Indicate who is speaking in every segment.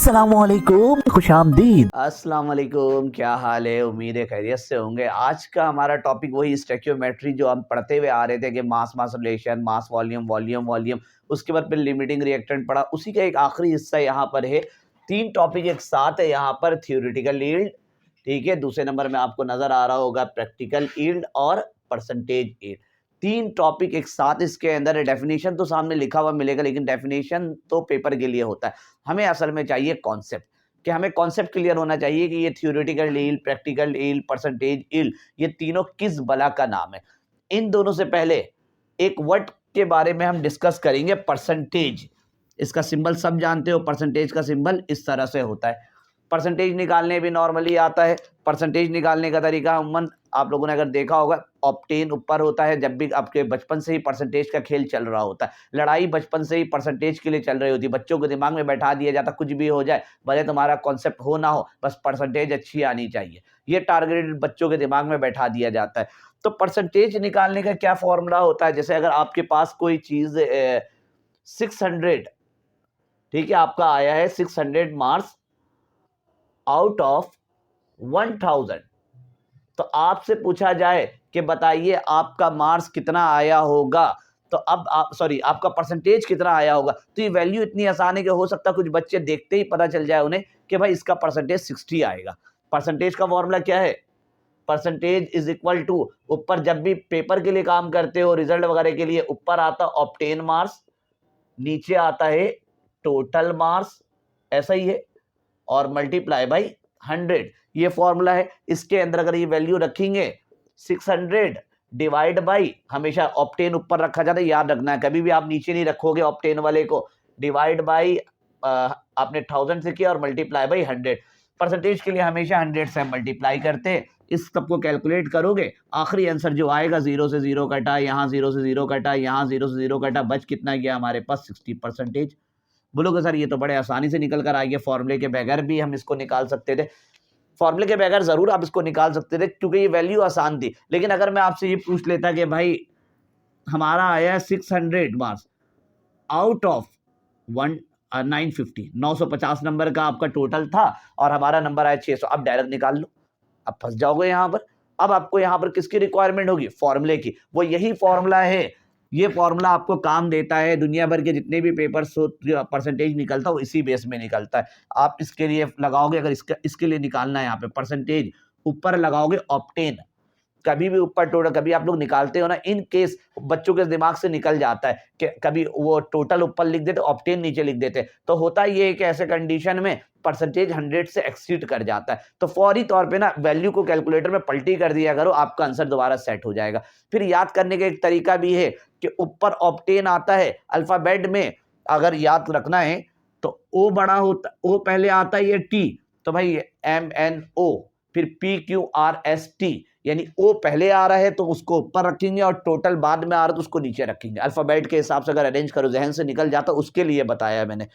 Speaker 1: अस्सलामुअलैकुम, खुशामदीद।
Speaker 2: अस्सलाम वालेकुम, क्या हाल है? उम्मीद है खैरियत से होंगे। आज का हमारा टॉपिक वही स्टोइकियोमेट्री जो हम पढ़ते हुए आ रहे थे कि mass mass relation, mass volume volume volume, उसके बाद फिर लिमिटिंग रिएक्टेंट पढ़ा। उसी का एक आखिरी हिस्सा यहाँ पर है। 3 टॉपिक एक साथ है यहाँ पर, थ्योरेटिकल यील्ड, ठीक है। दूसरे नंबर में आपको नज़र आ रहा होगा प्रैक्टिकल यील्ड और परसेंटेज यील्ड। 3 टॉपिक एक साथ इसके अंदर है। डेफिनेशन तो सामने लिखा हुआ मिलेगा, लेकिन डेफिनेशन तो पेपर के लिए होता है। हमें असल में चाहिए कॉन्सेप्ट, कि हमें कॉन्सेप्ट क्लियर होना चाहिए कि ये theoretical yield, practical yield, percentage yield, ये तीनों किस बला का नाम है। इन दोनों से पहले एक वर्ड के बारे में हम डिस्कस करेंगे, परसेंटेज। इसका सिंबल सब जानते हो, परसेंटेज का सिंबल इस तरह से होता है। परसेंटेज निकालने भी नॉर्मली आता है। परसेंटेज निकालने का तरीका अमूमन आप लोगों ने अगर देखा होगा, ऑप्टेन ऊपर होता है। जब भी आपके बचपन से ही परसेंटेज का खेल चल रहा होता है, लड़ाई बचपन से ही परसेंटेज के लिए चल रही होती है। बच्चों को दिमाग में बैठा दिया जाता, कुछ भी हो जाए, भले तुम्हारा कॉन्सेप्ट हो ना हो, बस परसेंटेज अच्छी आनी चाहिए, ये टारगेटेड बच्चों के दिमाग में बैठा दिया जाता है। तो परसेंटेज निकालने का क्या फॉर्मूला होता है? जैसे अगर आपके पास कोई चीज़ 600, ठीक है, आपका आया है 600 मार्क्स आउट ऑफ 1000, तो आपसे पूछा जाए कि बताइए आपका मार्क्स कितना आया होगा, तो अब आपका परसेंटेज कितना आया होगा। तो ये वैल्यू इतनी आसान है कि हो सकता है कुछ बच्चे देखते ही पता चल जाए उन्हें कि भाई इसका परसेंटेज 60 आएगा। परसेंटेज का फॉर्मूला क्या है? परसेंटेज इज इक्वल टू, ऊपर जब भी पेपर के लिए काम करते हो, रिजल्ट वगैरह के लिए, ऊपर आता ऑब्टेन मार्क्स, नीचे आता है टोटल मार्क्स, ऐसा ही है, और मल्टीप्लाई बाई 100, ये फॉर्मूला है। इसके अंदर अगर ये वैल्यू रखेंगे 600 डिवाइड बाई, हमेशा ऑप्टेन ऊपर रखा जाता है, याद रखना है, कभी भी आप नीचे नहीं रखोगे ऑप्टेन वाले को। डिवाइड बाई आपने 1000 से किया और मल्टीप्लाई बाई 100। परसेंटेज के लिए हमेशा 100 से मल्टीप्लाई करते हैं। इस सबको कैलकुलेट करोगे, आखिरी आंसर जो आएगा, 0 से 0 कटा, यहाँ 0 से 0 कटा, यहाँ 0 से 0 कटा, बच कितना गया हमारे पास? 60%। बोलोगे सर ये तो बड़े आसानी से निकल कर आ गया, फॉर्मूले के बगैर भी हम इसको निकाल सकते थे। फॉर्मूले के बगैर जरूर आप इसको निकाल सकते थे, क्योंकि ये वैल्यू आसान थी। लेकिन अगर मैं आपसे ये पूछ लेता कि भाई हमारा आया 600 मार्क्स आउट ऑफ 950, 950 नंबर का आपका टोटल था, और हमारा नंबर आया 600, अब डायरेक्ट निकाल लो। अब फंस जाओगे यहाँ पर। अब आपको यहाँ पर किसकी रिक्वायरमेंट होगी? फॉर्मूले की। वो यही फॉर्मूला है, ये फॉर्मूला आपको काम देता है। दुनिया भर के जितने भी पेपर परसेंटेज निकलता है वो इसी बेस में निकलता है। आप इसके लिए लगाओगे, अगर इसके लिए निकालना है यहाँ पे परसेंटेज, ऊपर लगाओगे ऑप्टेन, कभी भी ऊपर टोटल, कभी आप लोग निकालते हो ना, इन केस बच्चों के दिमाग से निकल जाता है कि कभी वो टोटल ऊपर लिख देते, ऑप्टेन नीचे लिख देते, तो होता ये है कि ऐसे कंडीशन में परसेंटेज 100 से एक्सीड कर जाता है। तो फौरी तौर पे ना वैल्यू को कैलकुलेटर में पलटी कर दिया करो, आपका आंसर दोबारा सेट हो जाएगा। फिर याद करने का एक तरीका भी है कि ऊपर ऑप्टेन आता है अल्फाबेट में, अगर याद रखना है तो ओ बड़ा होता, ओ पहले आता है, ये टी, तो भाई MNO, फिर PQRST, यानी ओ पहले आ रहा है तो उसको ऊपर रखेंगे, और टोटल बाद में आ रहा है तो उसको नीचे रखेंगे। अल्फाबेट के हिसाब से अगर अरेंज करो, जहन से निकल जाता, उसके लिए बताया मैंने।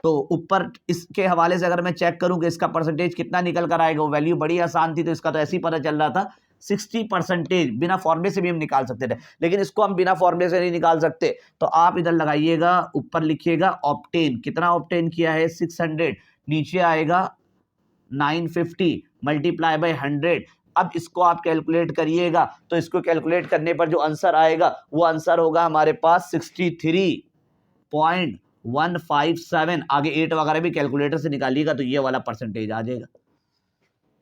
Speaker 2: तो ऊपर इसके हवाले से अगर मैं चेक करूं कि इसका परसेंटेज कितना निकल कर आएगा, वो वैल्यू बड़ी आसान थी, तो इसका तो ऐसे ही पता चल रहा था 60%। बिना फॉर्मूले से भी हम निकाल सकते थे, लेकिन इसको हम बिना फॉर्मूले से नहीं निकाल सकते। तो आप इधर लगाइएगा, ऊपर लिखिएगा ऑप्टेन, कितना ऑप्टेन किया है? 600, नीचे आएगा 950 मल्टीप्लाई बाई 100। अब इसको आप कैलकुलेट करिएगा, तो इसको कैलकुलेट करने पर जो आंसर आएगा वो आंसर होगा हमारे पास 63.157। आगे 8 वगैरह भी कैलकुलेटर से निकालिएगा तो ये वाला परसेंटेज आ जाएगा।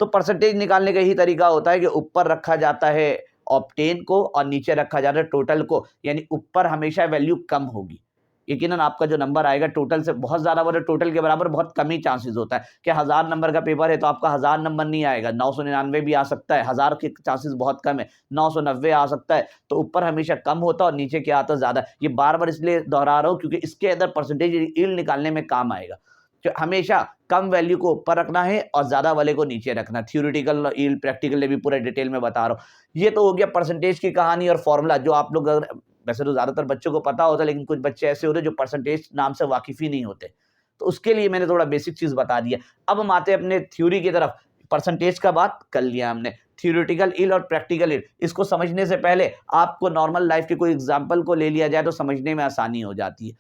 Speaker 2: तो परसेंटेज निकालने का यही तरीका होता है कि ऊपर रखा जाता है ऑप्टेन को और नीचे रखा जाता है टोटल को, यानी ऊपर हमेशा वैल्यू कम होगी। यकीनन आपका जो नंबर आएगा टोटल से बहुत ज़्यादा, वो टोटल के बराबर बहुत कम ही चांसेस होता है कि 1000 नंबर का पेपर है तो आपका 1000 नंबर नहीं आएगा, 999 भी आ सकता है, 1000 के चांसेस बहुत कम है, 990 आ सकता है। तो ऊपर हमेशा कम होता है और नीचे क्या आता है? ज़्यादा। ये बार बार इसलिए दोहरा रहा हूँ क्योंकि इसके अंदर परसेंटेज यील्ड निकालने में काम आएगा। तो हमेशा कम वैल्यू को ऊपर रखना है और ज़्यादा वाले को नीचे रखना। थ्योरेटिकल यील्ड, प्रैक्टिकल में भी पूरा डिटेल में बता रहा हूँ। ये तो हो गया परसेंटेज की कहानी और फॉर्मूला, जो आप लोग अगर, वैसे तो ज़्यादातर बच्चों को पता होता है, लेकिन कुछ बच्चे ऐसे होते हैं जो परसेंटेज नाम से वाकिफ़ ही नहीं होते, तो उसके लिए मैंने थोड़ा बेसिक चीज़ बता दिया। अब हम आते हैं अपने थ्योरी की तरफ। परसेंटेज का बात कर लिया हमने, थ्योरेटिकल यील्ड और प्रैक्टिकल यील्ड, इसको समझने से पहले आपको नॉर्मल लाइफ के कोई एग्जाम्पल को ले लिया जाए तो समझने में आसानी हो जाती है।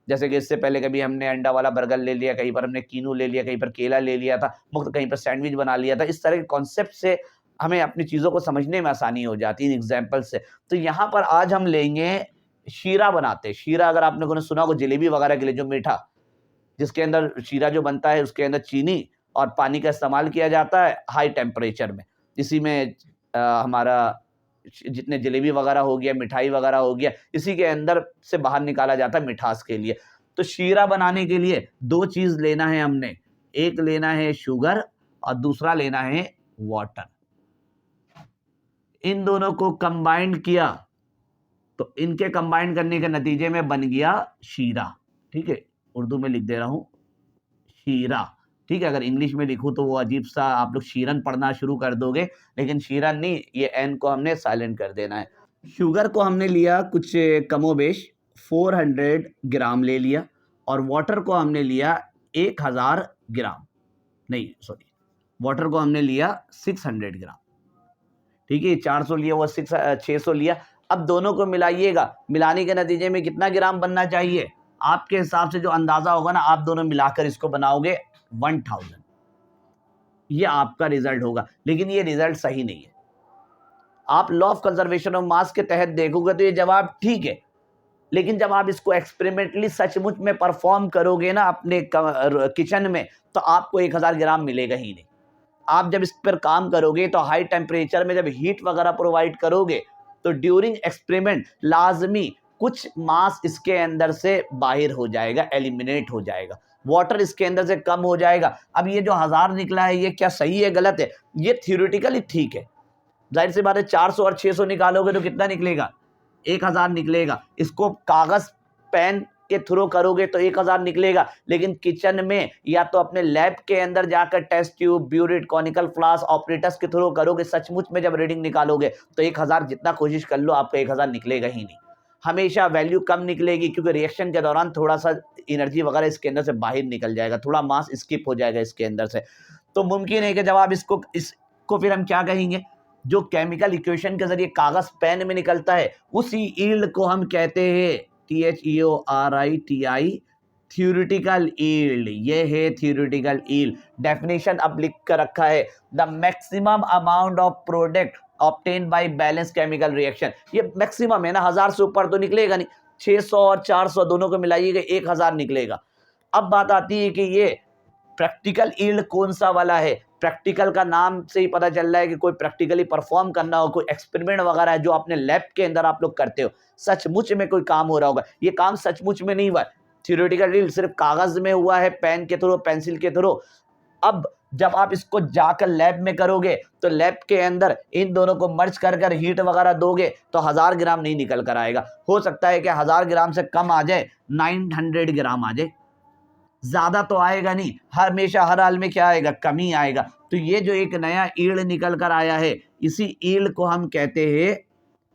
Speaker 2: जैसे कि इससे पहले कभी हमने अंडा वाला बर्गर ले लिया, कहीं पर हमने कीनू ले लिया, कहीं पर केला ले लिया था, मुफ्त कहीं पर सैंडविच बना लिया था। इस तरह के कॉन्सेप्ट से हमें अपनी चीज़ों को समझने में आसानी हो जाती है एग्जाम्पल से। तो यहाँ पर आज हम लेंगे शीरा बनाते हैं। शीरा अगर आपने को सुना हो, जलेबी वगैरह के लिए जो मीठा, जिसके अंदर शीरा जो बनता है उसके अंदर चीनी और पानी का इस्तेमाल किया जाता है हाई टेम्परेचर में। इसी में हमारा जितने जलेबी वगैरह हो गया, मिठाई वगैरह हो गया, इसी के अंदर से बाहर निकाला जाता है मिठास के लिए। तो शीरा बनाने के लिए 2 चीज़ लेना है हमने, एक लेना है शुगर और दूसरा लेना है वाटर। इन दोनों को कंबाइंड किया तो इनके कंबाइंड करने के नतीजे में बन गया शीरा। ठीक है, उर्दू में लिख दे रहा हूं शीरा। ठीक है, अगर इंग्लिश में लिखूं तो वो अजीब सा आप लोग शीरन पढ़ना शुरू कर दोगे, लेकिन शीरन नहीं, ये एन को हमने साइलेंट कर देना है। शुगर को हमने लिया कुछ कमोबेश 400 ग्राम ले लिया और वाटर को हमने लिया 1000 ग्राम, नहीं सॉरी, वाटर को हमने लिया 600 ग्राम। ठीक है, 400 लिया, वो 600 लिया। अब दोनों को मिलाइएगा, मिलाने के नतीजे में कितना ग्राम बनना चाहिए आपके हिसाब से जो अंदाजा होगा ना, आप दोनों मिलाकर इसको बनाओगे 1000, ये आपका रिजल्ट होगा। लेकिन ये रिजल्ट सही नहीं है। आप law of conservation of mass के तहत देखोगे तो ये जवाब ठीक है, लेकिन जब आप इसको एक्सपेरिमेंटली सचमुच में परफॉर्म करोगे ना अपने किचन में, तो आपको 1000 ग्राम मिलेगा ही नहीं। आप जब इस पर काम करोगे तो हाई टेम्परेचर में जब हीट वगैरह प्रोवाइड करोगे तो ड्यूरिंग एक्सपेरिमेंट लाजमी कुछ मास इसके अंदर से बाहर हो जाएगा, एलिमिनेट हो जाएगा, वाटर इसके अंदर से कम हो जाएगा। अब ये जो 1000 निकला है, ये क्या सही है गलत है? ये थियोरेटिकली ठीक है, जाहिर सी बात है। 400 और 600 निकालोगे तो कितना निकलेगा? 1000 निकलेगा। इसको कागज पेन के थ्रू करोगे तो 1000 निकलेगा, लेकिन किचन में या तो अपने लैब के अंदर जाकर test tube, burette, conical flask operators के थ्रू करोगे, सचमुच में जब रीडिंग निकालोगे तो 1000 जितना कोशिश कर लो आपका 1000 निकलेगा ही नहीं। हमेशा वैल्यू कम निकलेगी, क्योंकि रिएक्शन के दौरान थोड़ा सा एनर्जी वगैरह इसके अंदर से बाहर निकल जाएगा, थोड़ा मास स्किप हो जाएगा इसके अंदर से। तो मुमकिन है कि जब आप इसको फिर हम क्या कहेंगे, जो केमिकल इक्वेशन के जरिए कागज पेन में निकलता है, उसी ईल्ड को हम कहते हैं THEORITI, थ्योरेटिकल ईल्ड। ये है थ्योरेटिकल ईल्ड। डेफिनेशन अब लिख कर रखा है, the maximum amount of product obtain by balance chemical reaction. ये मैक्सिमम है ना, 1000 से ऊपर तो निकलेगा नहीं। 600 और 400 दोनों को मिलाइएगा 1000 निकलेगा। अब बात आती है कि ये प्रैक्टिकल ईल्ड कौन सा वाला है। प्रैक्टिकल का नाम से ही पता चल रहा है कि कोई प्रैक्टिकली परफॉर्म करना हो, कोई एक्सपेरिमेंट वगैरह है जो अपने लैब के अंदर आप लोग करते हो, सचमुच में कोई काम हो रहा होगा। ये काम सचमुच में नहीं हुआ, थ्योरेटिकल ईल्ड सिर्फ कागज में हुआ है, पेन के थ्रू, पेंसिल के थ्रू। अब जब आप इसको जाकर लैब में करोगे तो लैब के अंदर इन दोनों को मर्ज कर कर हीट वगैरह दोगे तो 1000 ग्राम नहीं निकल कर आएगा। हो सकता है कि 1000 ग्राम से कम आ जाए, 900 ग्राम आ जाए, ज्यादा तो आएगा नहीं। हमेशा हर हाल में क्या आएगा, कमी आएगा। तो ये जो एक नया ईल्ड निकल कर आया है, इसी ईल्ड को हम कहते हैं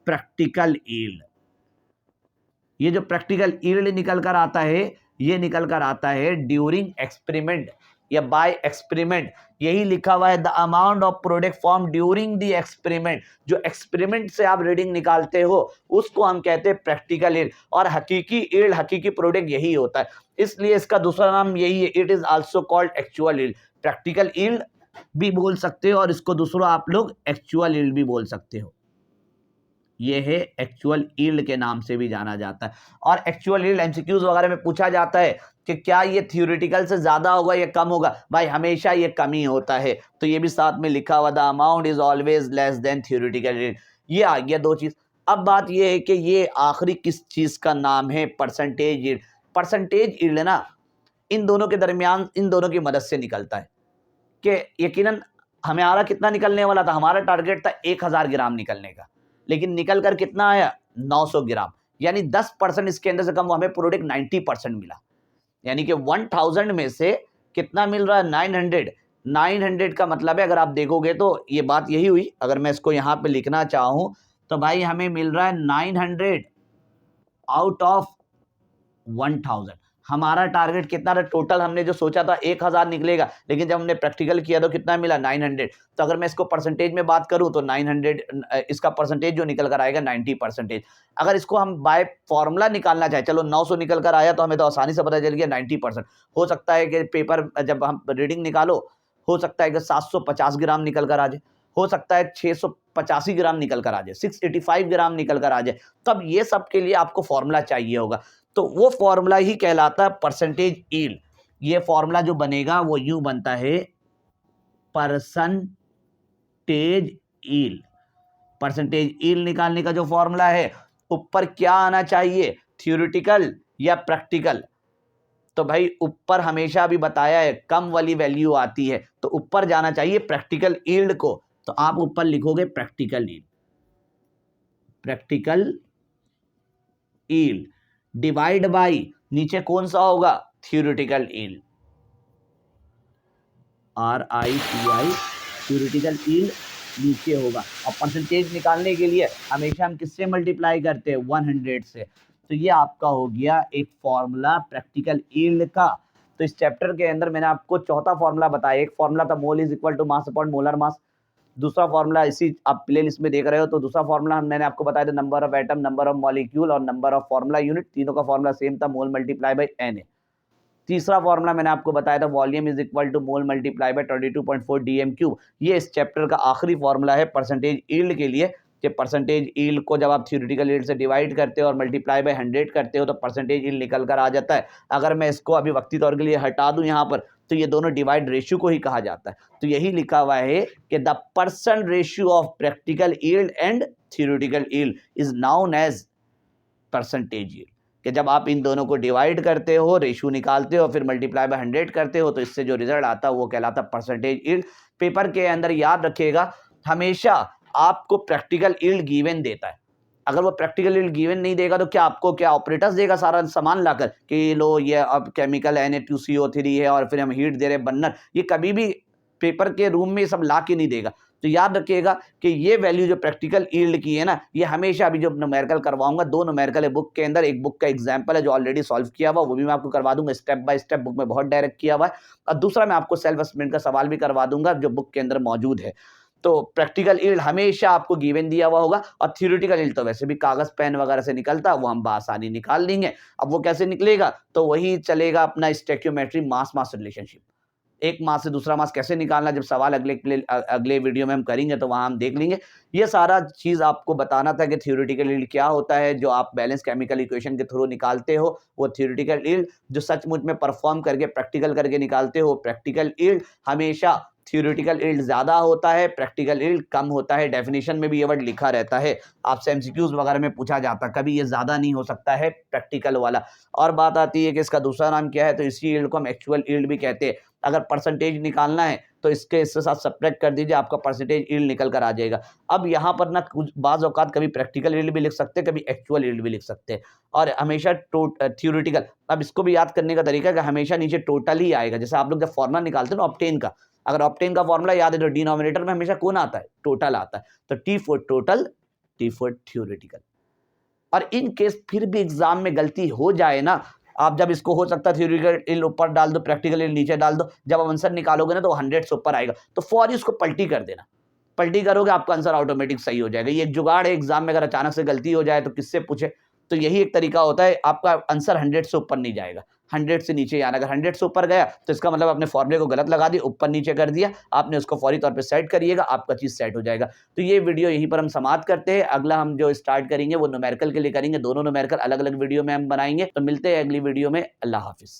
Speaker 2: प्रैक्टिकल ईल्ड। ये जो प्रैक्टिकल ईल्ड निकल कर आता है, ये निकल कर आता है ड्यूरिंग एक्सपेरिमेंट या बाय एक्सपेरिमेंट। यही लिखा हुआ है, the amount of product form during the experiment. जो एक्सपेरिमेंट से आप रीडिंग निकालते हो उसको हम कहते हैं प्रैक्टिकल ईल्ड। और हकीकी ईल्ड, हकीकी प्रोडक्ट यही होता है, इसलिए इसका दूसरा नाम यही है, it is also called actual yield. Practical yield भी बोल सकते हो और इसको दूसरा आप लोग एक्चुअल ईल्ड भी बोल सकते हो। ये है एक्चुअल ईल्ड के नाम से भी जाना जाता है। और एक्चुअल ईल्ड एमसीक्यूज वगैरह में पूछा जाता है कि क्या ये थ्योरेटिकल से ज्यादा होगा या कम होगा। भाई हमेशा ये कम ही होता है, तो ये भी साथ में लिखा हुआ, the amount is always less than theoretical yield. ये आ गया 2 चीज। अब बात ये है कि ये आखिरी किस चीज का नाम है, परसेंटेज ईल्ड। परसेंटेज ईल्ड ना इन दोनों के दरमियान, इन दोनों की मदद से निकलता है कि यकीनन हमारा कितना निकलने वाला था, हमारा टारगेट था 1000 ग्राम निकलने का, लेकिन निकल कर कितना आया, 900 ग्राम। यानी 10% इसके अंदर से कम, हमें प्रोडक्ट 90% मिला। यानी कि 1000 में से कितना मिल रहा है, 900। 900 का मतलब है, अगर आप देखोगे तो ये बात यही हुई। अगर मैं इसको यहाँ पे लिखना चाहूँ तो भाई हमें मिल रहा है 900 आउट ऑफ 1000। हमारा टारगेट कितना था, टोटल हमने जो सोचा था 1000 निकलेगा, लेकिन जब हमने प्रैक्टिकल किया तो कितना मिला 900। तो अगर मैं इसको परसेंटेज में बात करूं तो 900 इसका परसेंटेज जो निकल कर आएगा 90%। अगर इसको हम बाय फॉर्मूला निकालना चाहे, चलो 900 निकल कर आया तो हमें तो आसानी से पता चल गया 90%। हो सकता है कि पेपर जब हम रीडिंग निकालो, हो सकता है कि 750 ग्राम निकल कर आ जाए, हो सकता है 685 ग्राम निकल कर आ जाए, 685 ग्राम निकल कर आ जाए। तब ये सब के लिए आपको फॉर्मूला चाहिए होगा, तो वो फॉर्मूला ही कहलाता है परसेंटेज यील्ड। ये फॉर्मूला जो बनेगा वो यूं बनता है, परसेंटेज यील्ड। परसेंटेज यील्ड निकालने का जो फॉर्मूला है, ऊपर क्या आना चाहिए, थ्योरेटिकल या प्रैक्टिकल। तो भाई ऊपर हमेशा भी बताया है कम वाली वैल्यू आती है, तो ऊपर जाना चाहिए प्रैक्टिकल यील्ड को। तो आप ऊपर लिखोगे practical yield, practical yield divide by नीचे कौन सा होगा, theoretical yield, RITI, theoretical yield नीचे होगा। और परसेंटेज निकालने के लिए हमेशा हम किससे मल्टीप्लाई करते हैं, 100 से। तो ये आपका हो गया एक फॉर्मूला प्रैक्टिकल यील्ड का। तो इस चैप्टर के अंदर मैंने आपको चौथा फॉर्मूला बताया। एक फॉर्मूला था mole is equal to mass upon molar mass, दूसरा फॉर्मूला इसी आप प्ले लिस्ट में देख रहे हो, तो दूसरा फॉर्मूला मैंने आपको बताया था number of atom, number of molecule और नंबर ऑफ फॉर्मूला यूनिट, तीनों का फॉर्मूला सेम था, मोल मल्टीप्लाई बाय Na। तीसरा फॉर्मूला मैंने आपको बताया था volume is equal to mole multiply by 22.4 dm³। ये इस चैप्टर का आखिरी फॉर्मूला है परसेंटेज यील्ड के लिए, कि परसेंटेज यील्ड को जब आप थ्योरेटिकल यील्ड से डिवाइड करते हो और मल्टीप्लाई बाय 100 करते हो तो परसेंटेज यील्ड निकल कर आ जाता है। अगर मैं इसको अभी वक्ती तौर के लिए हटा दूं यहाँ पर, तो ये दोनों डिवाइड रेशियो को ही कहा जाता है। तो यही लिखा हुआ है कि the percent ratio of practical yield and theoretical yield is known as percentage yield. कि जब आप इन दोनों को डिवाइड करते हो, रेशियो निकालते हो, फिर मल्टीप्लाई बाय 100 करते हो, तो इससे जो रिजल्ट आता है वो कहलाता है परसेंटेज यील्ड। पेपर के अंदर याद रखिएगा, हमेशा आपको प्रैक्टिकल यील्ड गिवन देता है। अगर वो प्रैक्टिकल यील्ड गिवन नहीं देगा तो क्या आपको क्या ऑपरेटर्स देगा सारा सामान लाकर कि लो ये अब केमिकल Na2CO3 है और फिर हम हीट दे रहे बर्नर, ये कभी भी पेपर के रूम में सब ला के नहीं देगा। तो याद रखिएगा कि ये वैल्यू जो प्रैक्टिकल यील्ड की है ना, ये हमेशा अभी जो न्यूमेरिकल करवाऊंगा, 2 न्यूमेरिकल है बुक के अंदर। एक बुक का एग्जांपल है जो ऑलरेडी सॉल्व किया हुआ, वो भी मैं आपको करवा दूंगा स्टेप बाय स्टेप, बुक में बहुत डायरेक्ट किया हुआ है। और दूसरा मैं आपको सेल्फ असेसमेंट का सवाल भी करवा दूंगा जो बुक के अंदर मौजूद है। तो प्रैक्टिकल यील्ड हमेशा आपको गिवन दिया हुआ होगा, और थ्योरेटिकल यील्ड तो वैसे भी कागज पेन वगैरह से निकलता है, वो हम बासानी निकाल लेंगे। अब वो कैसे निकलेगा, तो वही चलेगा अपना स्टोइकियोमेट्री मास मास रिलेशनशिप। एक मास से दूसरा मास कैसे निकालना, जब सवाल अगले वीडियो में हम करेंगे तो वहां हम देख लेंगे। ये सारा चीज आपको बताना था कि थ्योरेटिकल यील्ड क्या होता है, जो आप बैलेंस केमिकल इक्वेशन के थ्रू निकालते हो वो थ्योरेटिकल यील्ड, जो सचमुच में परफॉर्म करके प्रैक्टिकल करके निकालते हो प्रैक्टिकल यील्ड। हमेशा थ्योरेटिकल यील्ड ज्यादा होता है, प्रैक्टिकल यील्ड कम होता है। डेफिनेशन में भी ये वर्ड लिखा रहता है, आपसे एमसीक्यूज वगैरह में पूछा जाता है, कभी ये ज्यादा नहीं हो सकता है प्रैक्टिकल वाला। और बात आती है कि इसका दूसरा नाम क्या है, तो इसी यील्ड को हम एक्चुअल यील्ड भी कहते हैं। अगर परसेंटेज निकालना है तो इसके साथ सब्ट्रैक्ट कर दीजिए, आपका परसेंटेज यील्ड निकल कर आ जाएगा। अब यहाँ पर ना कुछ बाज़ औकात कभी प्रैक्टिकल यील्ड भी लिख सकते हैं, कभी एक्चुअल यील्ड भी लिख सकते हैं, और हमेशा थ्योरेटिकल। अब इसको भी याद करने का तरीका है कि हमेशा नीचे टोटल ही आएगा। जैसे आप लोग जब फॉर्मूला निकालते हैं ना ऑप्टेन का, अगर ऑप्टेन का फॉर्मूला याद है तो डिनोमिनेटर में हमेशा कौन आता है, टोटल आता है। तो T for total, T for theoretical. और इन केस फिर भी एग्जाम में गलती हो जाए ना, आप जब इसको हो सकता है थ्योरेटिकल यील्ड ऊपर डाल दो, प्रैक्टिकल यील्ड नीचे डाल दो, जब आप आंसर निकालोगे ना तो 100 से ऊपर आएगा, तो फौरी उसको पलटी कर देना। पलटी करोगे आपका आंसर ऑटोमेटिक सही हो जाएगा। ये एक जुगाड़ है एग्जाम में, अगर अचानक से गलती हो जाए तो किससे पूछे। तो यही एक तरीका होता है, आपका आंसर 100 से ऊपर नहीं जाएगा, 100 से नीचे आना। अगर 100 से ऊपर गया तो इसका मतलब आपने फॉर्मूले को गलत लगा दिया, ऊपर नीचे कर दिया, आपने उसको फौरी तौर पे सेट करिएगा, आपका चीज सेट हो जाएगा। तो ये वीडियो यहीं पर हम समाप्त करते हैं। अगला हम जो स्टार्ट करेंगे वो न्यूमेरिकल के लिए करेंगे, दोनों न्यूमेरिकल अलग अलग वीडियो में हम बनाएंगे। तो मिलते हैं अगली वीडियो में। अल्लाह हाफिज।